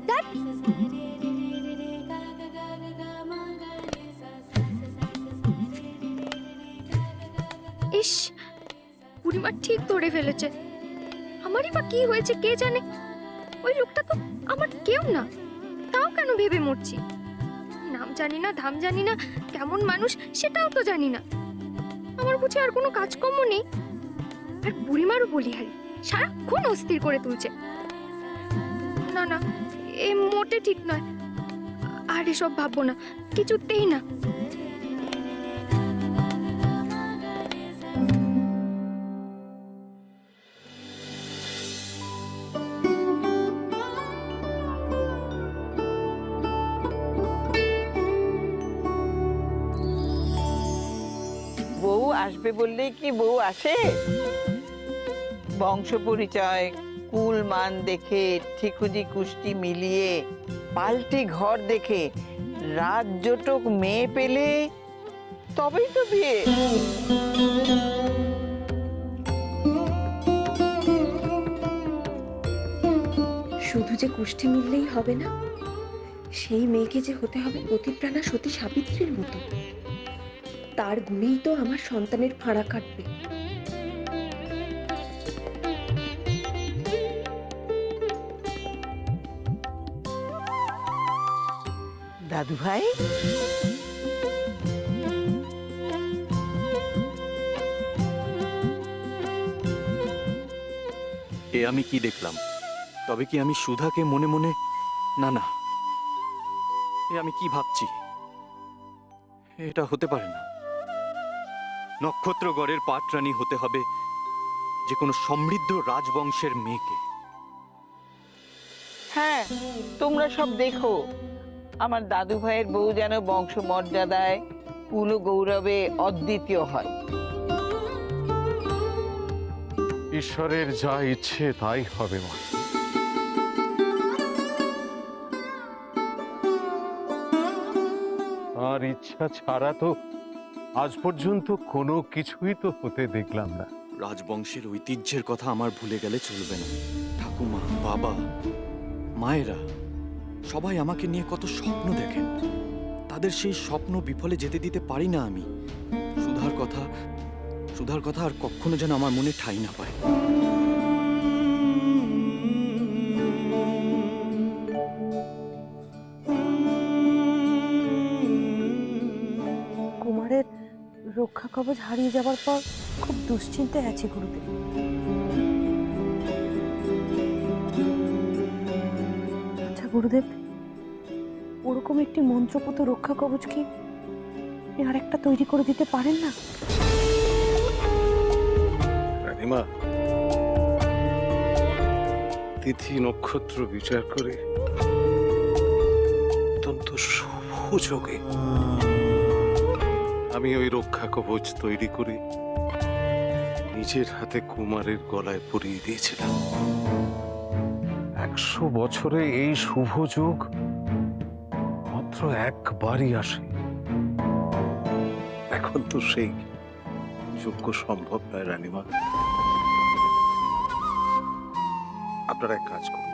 ধ্যাৎ। ইস, বুড়িমা ঠিক ধরে ফেলেছে। আমারই বা কি হয়েছে কে জানে। ওই লোকটা তো আমার কেউ না, তাও কেন ভেবে মরছি। নাম জানি না, ধাম জানি না, কেমন মানুষ সেটাও তো জানি না। আমার বুঝি আর কোনো কাজকর্ম নেই। আর বুড়িমারও বলিহারি, সারাক্ষণ অস্থির করে তুলছে। না না, এ মোটে ঠিক নয়। আর এসব ভাববো না, কিছুতেই না। বউ আসবে বললেই কি বউ আসে? বংশ পরিচয়, কুল মান দেখে, ঠিকুজি কুষ্টি মিলিয়ে, পাল্টি ঘর দেখে রাজজটক মেয়ে পেলে তবেই তো বিয়ে। শুধু যে কুষ্টি মিললেই হবে না, সেই মেয়েকে যে হতে হবে পতিপ্রাণা সতী সাবিত্রীর মতো। তার গুণেই তো আমার সন্তানের ফাঁড়া কাটবে। দাদু ভাই, এ আমি কি দেখলাম? তবে কি আমি সুধাকে মনে মনে, না না, এ আমি কি ভাবছি? এটা হতে পারে না। নক্ষত্রগড়ের পাটরানী হতে হবে যে কোনো সমৃদ্ধ রাজবংশের মেয়েকে। হ্যাঁ, তোমরা সব দেখো আমার দাদু ভাইয়ের বউ যেন বংশ মর্যাদায়, কুল ও গৌরবে অদ্বিতীয় হয়। ঈশ্বরের যা ইচ্ছে তাই হবে মা। আর ইচ্ছা ছাড়া তো আজ পর্যন্ত কোনো কিছুই তো হতে দেখলাম না। রাজবংশের ঐতিহ্যের কথা আমার ভুলে গেলে চলবে না। ঠাকুমা, বাবা, মায়েরা সবাই আমাকে নিয়ে কত স্বপ্ন দেখেন। তাদের সেই স্বপ্ন বিফলে যেতে দিতে পারি না আমি। সুধার কথা আর কখনো যেন আমার মনে ঠাঁই না পায়। কুমারের রক্ষা কবচ হারিয়ে যাবার পর খুব দুশ্চিন্তায় আছে গুরুদেব। আচ্ছা গুরুদেব, ওরকম একটি মন্ত্রপুত রক্ষা কবচ কি আপনি আর একটা তৈরি করে দিতে পারেন না? রানীমা, তিথি নক্ষত্র বিচার করে অত্যন্ত শুভ যোগে আমি ওই রক্ষা কবচ তৈরি করে নিজের হাতে কুমারের গলায় পরিয়ে দিয়েছিলাম। 100 বছরে এই শুভ যোগ মাত্র একবারই আসে। এখন তো সেই যোগ্য সম্ভব নয় রানীমা। আপনারা এক কাজ করুন,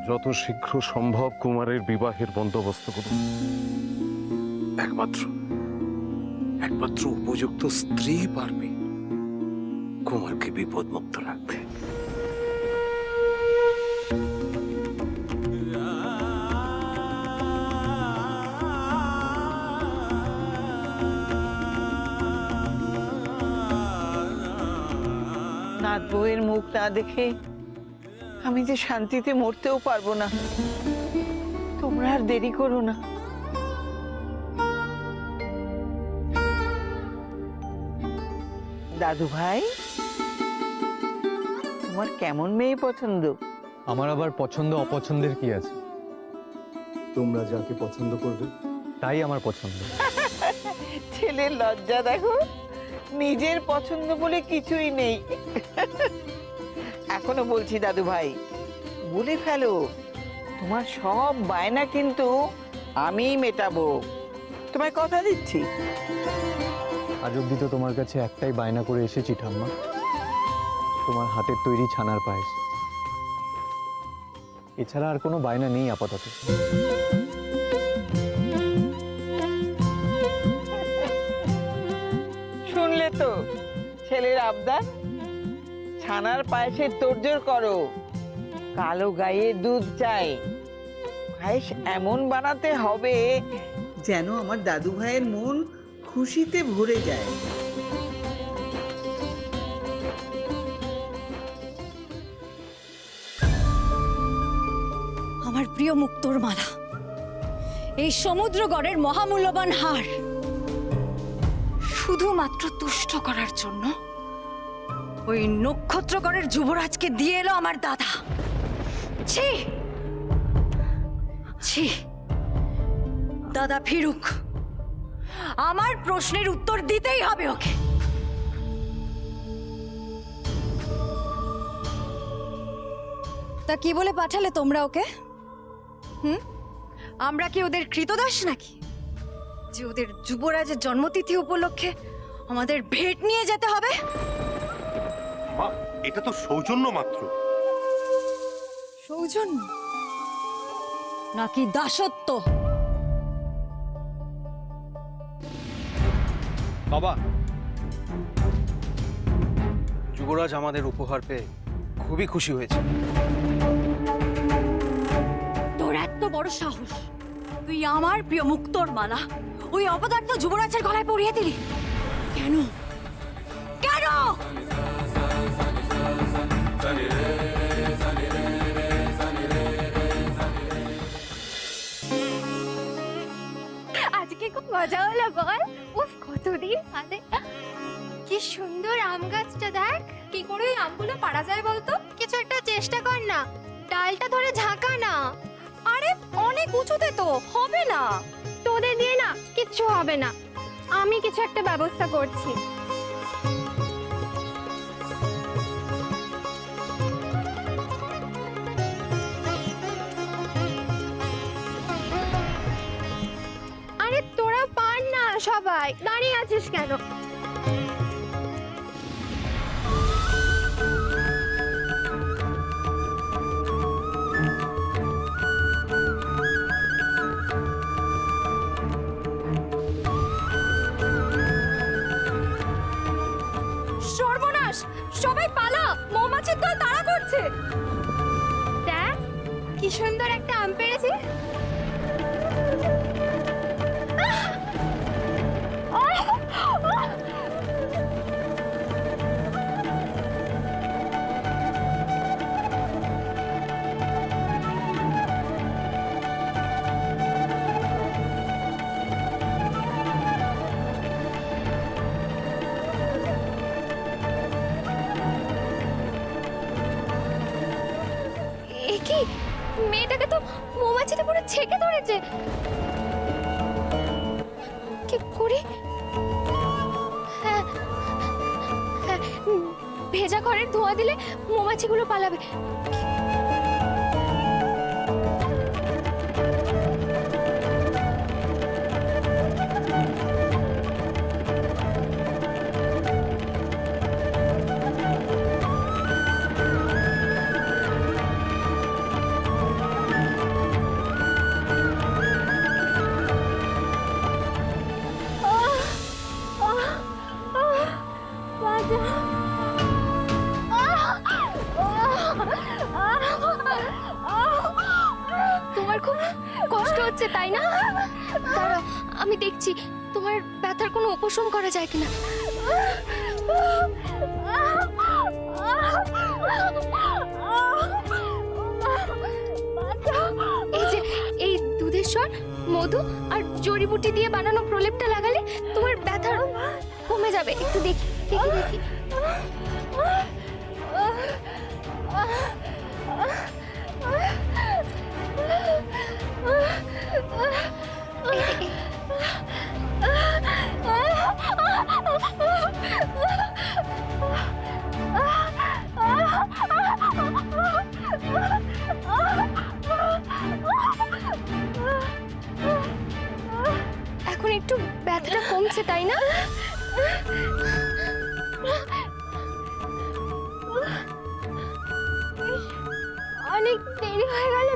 যত শীঘ্র সম্ভব কুমারের বিবাহের বন্দোবস্ত করুন। একমাত্র উপযুক্ত স্ত্রী পারবে কুমারকে বিপদমুক্ত রাখতে। নাত বউয়ের মুখ না দেখে আমি যে শান্তিতে মরতেও পারবো না। তোমরা আর দেরি করো না। দাদু ভাই, তোমার কেমন মেয়ে পছন্দ? আমার আবার পছন্দ অপছন্দের কি আছে? তোমরা যাকে পছন্দ করবে তাই আমার পছন্দ। ছেলের লজ্জা দেখো, নিজের পছন্দ বলে কিছুই নেই। এখনো বলছি দাদু ভাই, বলে ফেলো, তোমার সব বায়না কিন্তু আমিই মেটাবো, তোমায় কথা দিচ্ছি। আজ অব্দি তো তোমার কাছে একটাই বায়না করে এসেছি ঠাম্মা, তোমার হাতের তৈরি ছানার পায়েস। এছাড়া আর কোনো বায়না নেই আপাতত। শুনলে তো ছেলের আবদার, ছানার পায়েসের তোড়জোড় করো, কালো গায়ে দুধ চাই, পায়েস এমন বানাতে হবে যেন আমার দাদু ভাইয়ের মন খুশিতে ভরে যায়। আমার প্রিয় মুক্তোর মালা, এই সমুদ্রগড়ের মহামূল্যবান হার শুধুমাত্র তুষ্ট করার জন্য ওই নক্ষত্রগড়ের যুবরাজকে দিয়ে এলো আমার দাদা। ছি ছি, দাদা ফিরুক, আমার প্রশ্নের উত্তর দিতেই হবে ওকে। তা কি বলে পাঠালে তোমরা ওকে? আমরা কি ওদের কৃতদাস নাকি যে ওদের যুবরাজের জন্মতিথি উপলক্ষে আমাদের ভেট নিয়ে যেতে হবে? মা, এটা তো সৌজন্য মাত্র। সৌজন্য নাকি দাসত্ব? বাবা, যুবরাজ আমাদের উপহার পেয়ে খুবই খুশি হয়েছে। তোর এত বড় সাহস, তুই আমার প্রিয় মুক্তোর মালা ওই অপদার্থ যুবরাজের গলায় পরিয়ে দিলি কেন? কেন? আজকে খুব মজা হলো বল। উফ, কতদিন বাদে। কি সুন্দর আম গাছটা দেখ। কি করে ওই আমগুলো পাড়া যায় বলতো? কিছু একটা চেষ্টা কর না, ডালটা ধরে ঝাঁকা না। আরে অনেক উঁচুতে তো, হবে না। তোদের দিয়ে না কিচ্ছু হবে না, আমি কিছু একটা ব্যবস্থা করছি। আরে তোরা পার না, সবাই দাঁড়িয়ে আছিস কেন? সর্বনাশ, সবাই পালা, মৌমাছির দল তাড়া করছে। দেখ কি সুন্দর একটা আম পেরেছি। কি মেয়েটাকে তো মৌমাছিতে পুরো ছেকে ধরেছে। কি করি? হ্যাঁ, হ্যাঁ, ভেজা ঘরের ধোঁয়া দিলে মৌমাছিগুলো পালাবে। তোমার খুব কষ্ট হচ্ছে তাই না? দাঁড়াও, আমি দেখছি তোমার ব্যথার কোনো উপশম করা যায় কিনা। এই যে এই দুধের স্বর, মধু আর জড়িবুটি দিয়ে বানানো প্রলেপটা লাগালে তোমার ব্যথা কমে যাবে। একটু দেখি দেখি দেখি। এখন একটু ব্যথাটা কমছে তাই না? অনেক দেরি হয়ে গেল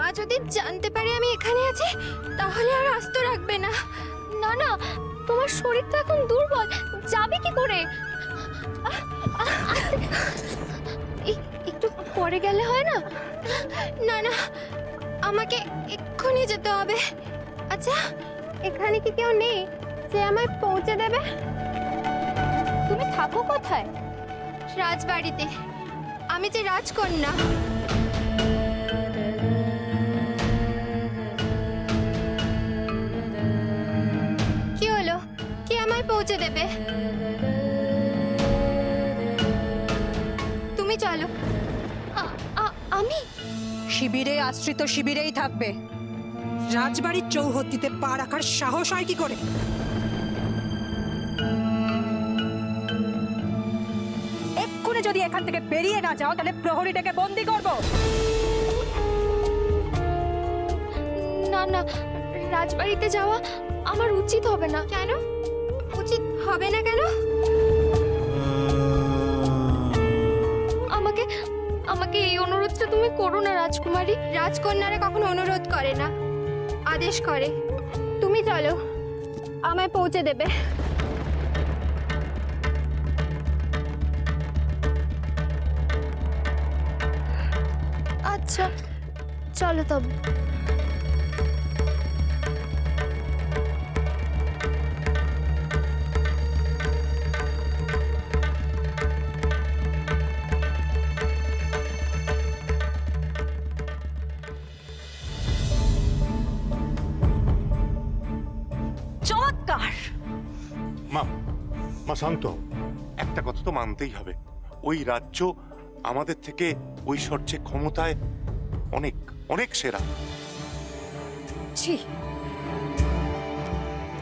মা যদি জানতে পারে আমি এখানে আছি তাহলে আর আস্ত রাখবে না। না না, তোমার শরীর তো এখন দুর্বল, যাবে কি করে? একটু পরে গেলে হয় না? না না, আমাকে এক্ষুনি যেতে হবে। আচ্ছা, এখানে কি কেউ নেই যে আমায় পৌঁছে দেবে? তুমি থাকো কোথায়? রাজবাড়িতে। আমি যে রাজকন্যা। কি হলো? কে আমায় পৌঁছে দেবে? তুমি চলো। আমি শিবিরে আশ্রিত শিবিরেই থাকবে। রাজবাড়ির চৌহদ্দিতে পা রাখার সাহস হয় কি করে? এক্ষুনি যদি এখান থেকে বেরিয়ে না যাও তাহলে প্রহরীটাকে বন্দি করব। না না, রাজবাড়িতে যাওয়া আমার উচিত হবে না। কেন উচিত হবে না? কেন? আমাকে আমাকে এই অনুরোধটা তুমি করো না রাজকুমারী। রাজকন্যারা কখনো অনুরোধ করে না, আদেশ করে। তুমি চলো, আমায় পৌঁছে দেবে। আচ্ছা চলো তবে। চমৎকার। মা মা শান্ত হও। একটা কথা তো মানতেই হবে, ওই রাজ্য আমাদের থেকে ঐশ্বর্যে ক্ষমতায় অনেক অনেক সেরা। ছি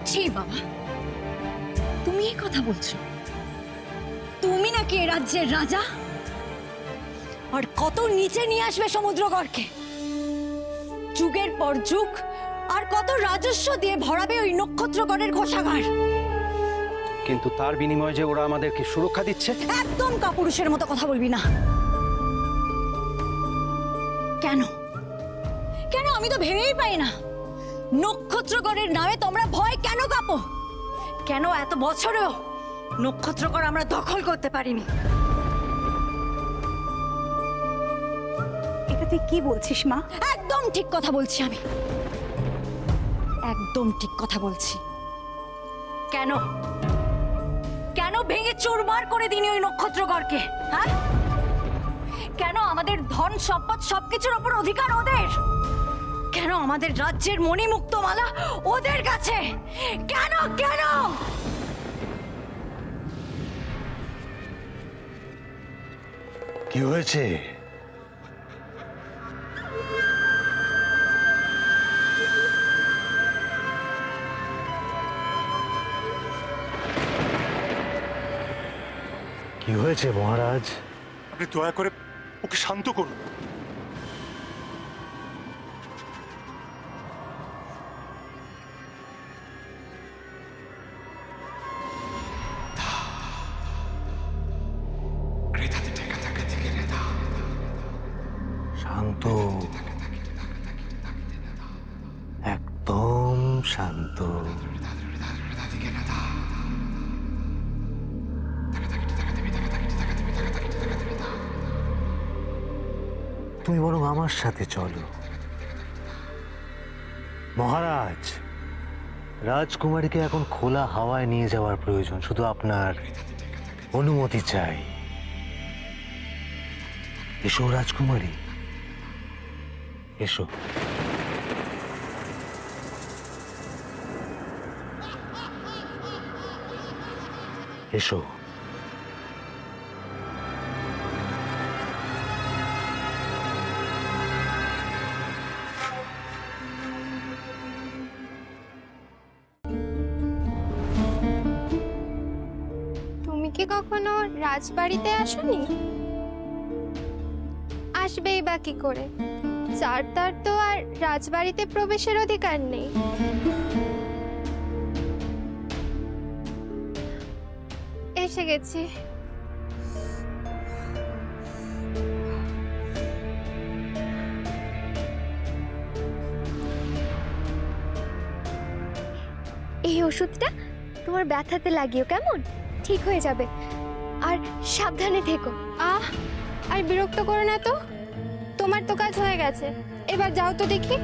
ছি বাবা, তুমি এই কথা বলছো? তুমি নাকি এ রাজ্যের রাজা? আর কত নিচে নিয়ে আসবে সমুদ্রগড়কে? যুগের পর যুগ আর কত রাজস্ব দিয়ে ভরাবে ওই নক্ষত্রগড়ের কোষাগার। কিন্তু তার বিনিময়ে যে ওরা আমাদেরকে সুরক্ষা দিচ্ছে। একদম কাপুরুষের মতো কথা বলবি না। কেন কেন আমি তো ভেবেই পাই না, নক্ষত্রগড়ের নামে তোমরা ভয় কেন কাঁপো? কেন এত বছরেও নক্ষত্রগড় আমরা দখল করতে পারিনি? এটা তুই কি বলছিস মা? একদম ঠিক কথা বলছি আমি, একদম ঠিক কথা বলছি। কেন কেন ভেঙে চুরমার করে দিনি ওই নক্ষত্রগড়কে? হ্যাঁ, কেন আমাদের ধন সম্পদ সবকিছুর উপর অধিকার ওদের? কেন আমাদের রাজ্যের মণিমুক্তমালা ওদের কাছে? কেন কেন? কি হয়েছে? কি হয়েছে মহারাজ? আপনি দয়া করে ওকে শান্ত করুন। শান্ত, একদম শান্ত। তুমি বরং আমার সাথে চলো। মহারাজ, রাজকুমারীকে এখন খোলা হাওয়ায় নিয়ে যাওয়ার প্রয়োজন, শুধু আপনার অনুমতি চাই। এসো রাজকুমারী, এসো। এসো। তুমি কি কখনো রাজবাড়িতে আসোনি? আসবেই বা কি করে? যার তার তো আর রাজবাড়িতে প্রবেশের অধিকার নেই। এসে গেছি। এই ওষুধটা তোমার ব্যথাতে লাগিও, কেমন? ঠিক হয়ে যাবে। আর সাবধানে থেকো। আর বিরক্ত করো না তো, তোমার তো কাজ হয়ে গেছে, এবার যাও তো দেখি।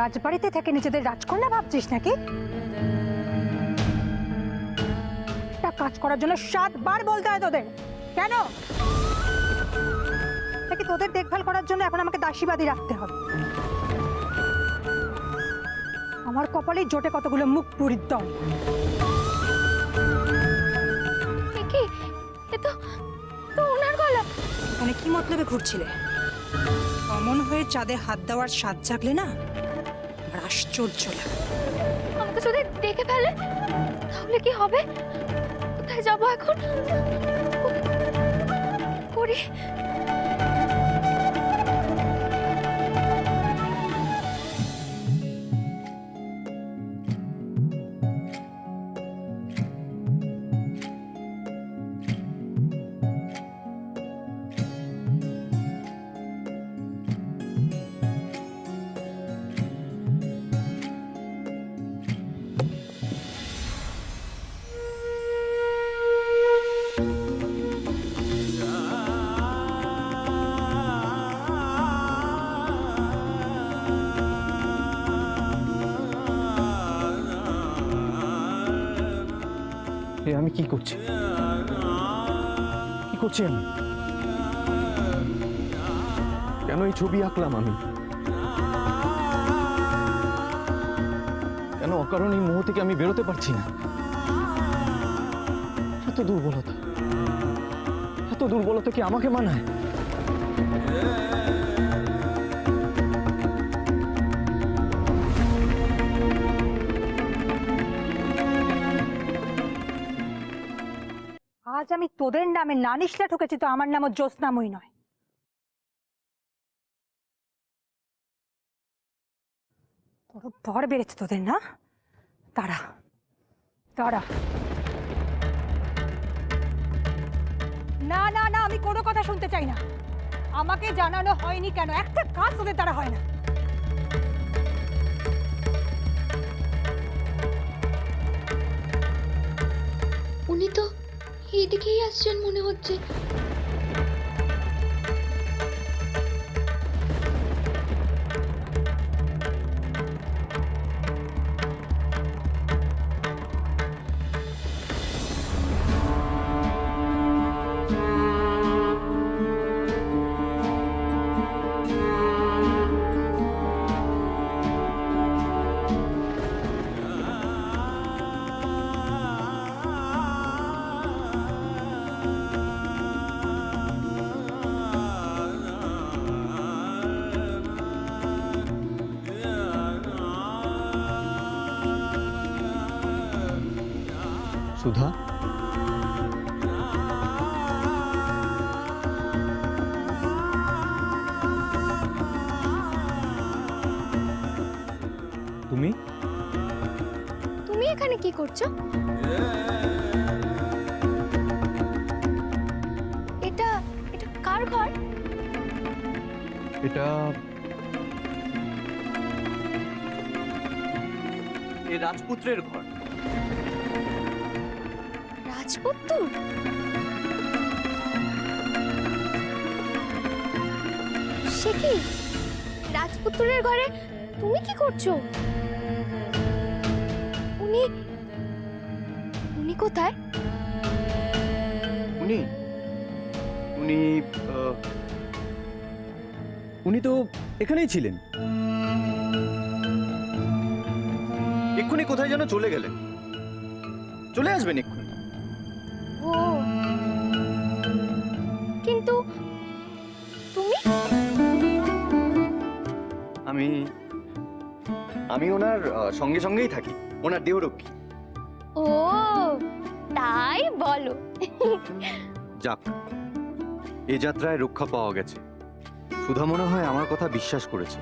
রাজবাড়িতে থেকে নিজেদের রাজকন্যা ভাবছিস নাকি? একটা কাজ করার জন্য 7 বার বলতে হয় তোদের। কেন নাকি তোদের দেখভাল করার জন্য এখন আমাকে দাসীবাদী রাখতে হবে? আমার কপালে জোটে কতগুলো মুখ পুরীর দল। কি এ তো ওনার গলা। এখানে কি মতলবে ঘুরছিলে? অমন হয়ে চাঁদে হাত দেওয়ার স্বাদ জাগলে না আর আশ্চর্য লাগে। আমাকে যদি দেখে ফেলে তাহলে কি হবে? কোথায় যাবো এখন? করি আমি কি করছি? কি করছি আমি? কেন এই ছবি আঁকলাম আমি? কেন অকারণ এই মোহ থেকে আমি বেরোতে পারছি না? এত দুর্বলতা কি আমাকে মানায়? আজ আমি তোদের নামে নানিশলা ঠকেছি তো আমার নামও জ্যোৎস্নাময়ী নয়। বড় ভর বেড়েছে তোদের না? তারা না না না, আমি কোনো কথা শুনতে চাই না। আমাকে জানানো হয়নি কেন? একটা কাজ তোদের দ্বারা হয় না। উনি তো এইদিকেই আসছেন মনে হচ্ছে। সুধা, তুমি এখানে কি করছো? এটা কার ঘর? এটা এই রাজপুত্রের ঘর। রাজপুত্তর? সে কি? রাজপুত্তরের ঘরে তুমি কি করছো? উনি উনি কোথায়? উনি উনি উনি তো এখানেই ছিলেন। এক্ষুনি কোথায় যেন চলে গেলেন। চলে আসবেন এক্ষুনি। ও, কিন্তু তুমি? আমি ওনার সঙ্গে সঙ্গেই থাকি, ওনার দেহরক্ষী। ও, তাই বলো। যাক, এ যাত্রায় রক্ষা পাওয়া গেছে। সুধা মনে হয় আমার কথা বিশ্বাস করেছে।